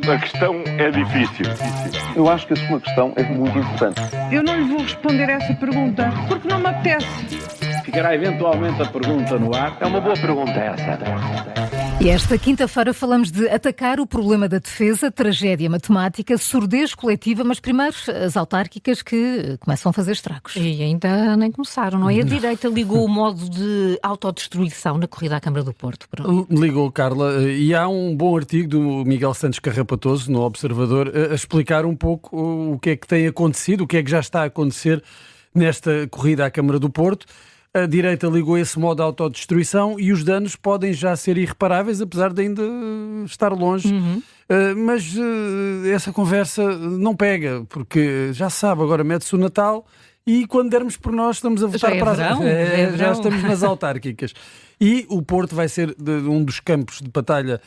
A questão é difícil. Eu acho que a sua questão é muito importante. Eu não lhe vou responder essa pergunta porque não me apetece. Ficará eventualmente a pergunta no ar. É uma boa pergunta essa. E esta quinta-feira falamos de atacar o problema da defesa, tragédia matemática, surdez coletiva, mas primeiro as autárquicas que começam a fazer estragos. E ainda nem começaram, não é? A direita ligou o modo de autodestruição na corrida à Câmara do Porto. Ligou, Carla, e há um bom artigo do Miguel Santos Carrapatoso, no Observador, a explicar um pouco o que é que tem acontecido, o que é que já está a acontecer nesta corrida à Câmara do Porto. A direita ligou esse modo de autodestruição e os danos podem já ser irreparáveis, apesar de ainda estar longe. Mas essa conversa não pega, porque já se sabe, agora mete-se o Natal e quando dermos por nós estamos a votar para verão. já estamos nas autárquicas. E o Porto vai ser um dos campos de batalha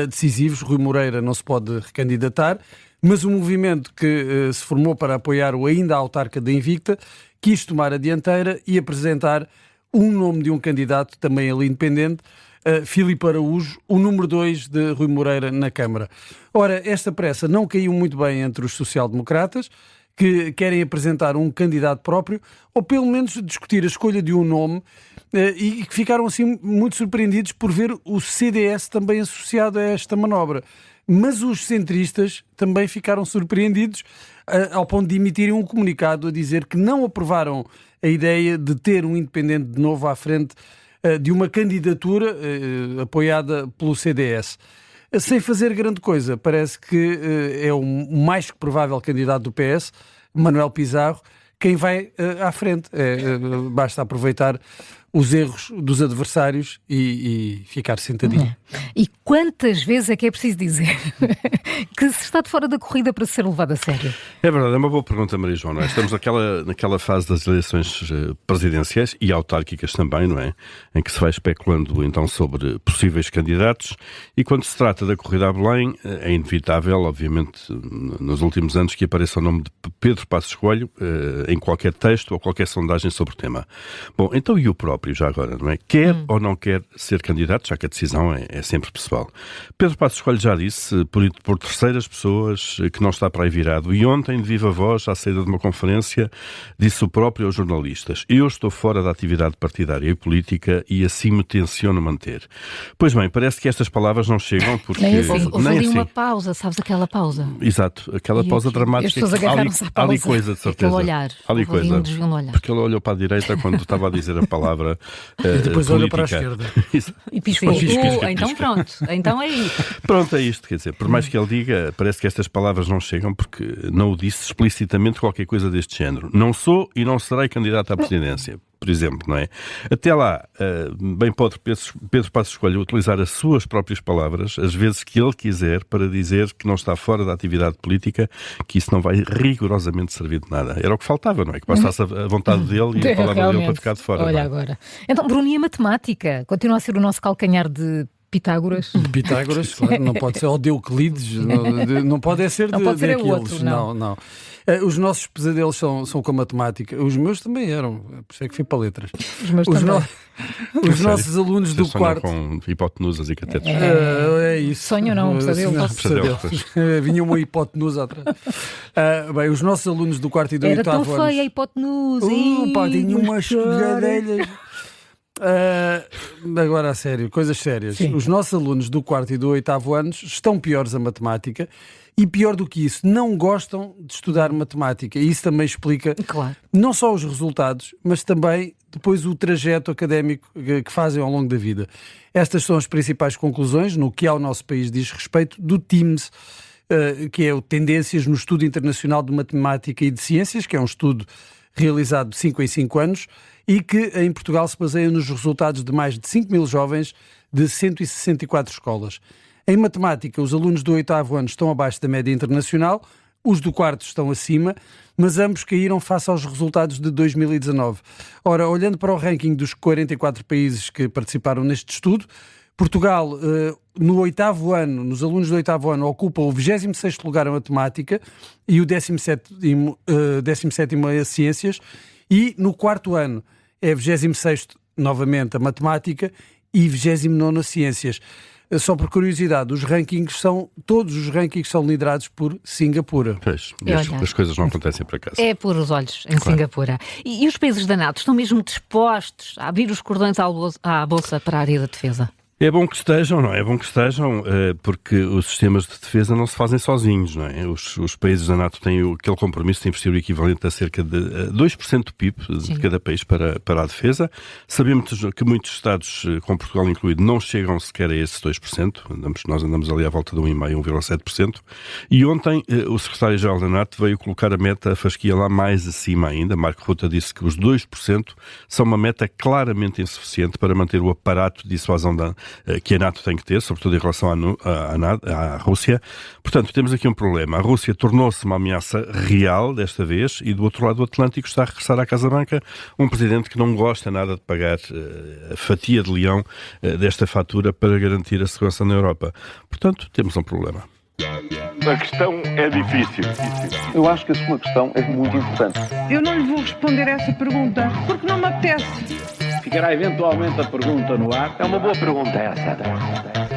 decisivos. Rui Moreira não se pode recandidatar, mas o movimento que se formou para apoiar o ainda autarca da Invicta quis tomar a dianteira e apresentar um nome de um candidato, também ali independente, Filipe Araújo, o número 2 de Rui Moreira na Câmara. Ora, esta pressa não caiu muito bem entre os social-democratas, que querem apresentar um candidato próprio, ou pelo menos discutir a escolha de um nome, e que ficaram assim muito surpreendidos por ver o CDS também associado a esta manobra. Mas os centristas também ficaram surpreendidos ao ponto de emitirem um comunicado a dizer que não aprovaram a ideia de ter um independente de novo à frente de uma candidatura apoiada pelo CDS. Sem fazer grande coisa, parece que é o mais que provável candidato do PS, Manuel Pizarro, quem vai à frente. Basta aproveitar os erros dos adversários e ficar sentadinho. E quantas vezes é que é preciso dizer que se está de fora da corrida para ser levado a sério? É verdade, é uma boa pergunta, Maria João, não é? Estamos naquela fase das eleições presidenciais e autárquicas também, não é? Em que se vai especulando então sobre possíveis candidatos e quando se trata da corrida a Belém é inevitável, obviamente, nos últimos anos que apareça o nome de Pedro Passos Coelho em qualquer texto ou qualquer sondagem sobre o tema. Bom, então e o próprio já agora, não é? Quer ou não quer ser candidato, já que a decisão é sempre pessoal. Pedro Passos Coelho já disse, por terceiras pessoas, que não está para aí virado. E ontem, de viva voz, à saída de uma conferência, disse o próprio aos jornalistas: eu estou fora da atividade partidária e política e assim me tenciono manter. Pois bem, parece que estas palavras não chegam porque... Houve ali uma pausa, sabes aquela pausa? Exato, aquela pausa dramática. As pessoas agarraram-se à pausa. Há ali coisa, de certeza. Aquele olhar. Há ali coisa. Um desvio no olhar. Porque ele olhou para a direita quando estava a dizer a palavra E depois política. olhou para a esquerda. E piscou. Então pronto, então é isso. Pronto, é isto, quer dizer, por mais que ele diga, parece que estas palavras não chegam porque não o disse explicitamente qualquer coisa deste género. Não sou e não serei candidato à presidência, por exemplo, não é? Até lá, bem pode Pedro Passos Coelho utilizar as suas próprias palavras, as vezes que ele quiser, para dizer que não está fora da atividade política, que isso não vai rigorosamente servir de nada. Era o que faltava, não é? Que passasse a vontade dele e a palavra dele para ficar de fora. Olha agora. Então, Bruninha matemática continua a ser o nosso calcanhar de Pitágoras. De Pitágoras, claro, não pode ser, ou de Euclides, não pode ser não pode ser Aquiles. outro, não. Os nossos pesadelos são com a matemática. Os meus também eram, por isso é que fui para letras. Os meus também. Os nossos alunos do quarto... com hipotenusas e catetos. É isso. Sonho não, pesadelo. Vinha uma hipotenusa atrás. Bem, os nossos alunos do quarto e do oitavo anos... Era tão feia a hipotenusa. Tinha umas escorregadelhas. Agora a sério, coisas sérias. Sim. Os nossos alunos do quarto e do oitavo anos estão piores a matemática e pior do que isso, não gostam de estudar matemática e isso também explica não só os resultados, mas também depois o trajeto académico que fazem ao longo da vida. Estas são as principais conclusões no que ao nosso país diz respeito do TIMSS, que é o Tendências no Estudo Internacional de Matemática e de Ciências, que é um estudo realizado de 5 em 5 anos e que em Portugal se baseia nos resultados de mais de 5 mil jovens de 164 escolas. Em matemática, os alunos do oitavo ano estão abaixo da média internacional, os do quarto estão acima, mas ambos caíram face aos resultados de 2019. Ora, olhando para o ranking dos 44 países que participaram neste estudo, Portugal, no oitavo ano, nos alunos do oitavo ano, ocupa o 26º lugar em matemática e o 17º em ciências, e no quarto ano é 26º novamente a matemática e 29º a ciências. só por curiosidade, todos os rankings são liderados por Singapura. Pois, olha. as coisas não acontecem por acaso. É pôr os olhos em Singapura. E os países da NATO estão mesmo dispostos a abrir os cordões à bolsa para a área da defesa? É bom que estejam, não é? É bom que estejam, porque os sistemas de defesa não se fazem sozinhos, não é? Os países da NATO têm aquele compromisso de investir o equivalente a cerca de 2% do PIB de cada país para a defesa. Sabemos que muitos Estados, com Portugal incluído, não chegam sequer a esses 2%. Nós andamos ali à volta de 1,5%, 1,7%. E ontem o secretário-geral da NATO veio colocar a meta, a fasquia lá mais acima ainda. Marco Rutte disse que os 2% são uma meta claramente insuficiente para manter o aparato de dissuasão que a NATO tem que ter, sobretudo em relação à Rússia. Portanto, temos aqui um problema. A Rússia tornou-se uma ameaça real desta vez e do outro lado do Atlântico está a regressar à Casa Branca um presidente que não gosta nada de pagar a fatia de leão desta fatura para garantir a segurança na Europa. Portanto, temos um problema. A questão é difícil. Eu acho que a sua questão é muito importante. Eu não lhe vou responder essa pergunta porque não me apetece. Ficará eventualmente a pergunta no ar. É uma boa pergunta essa.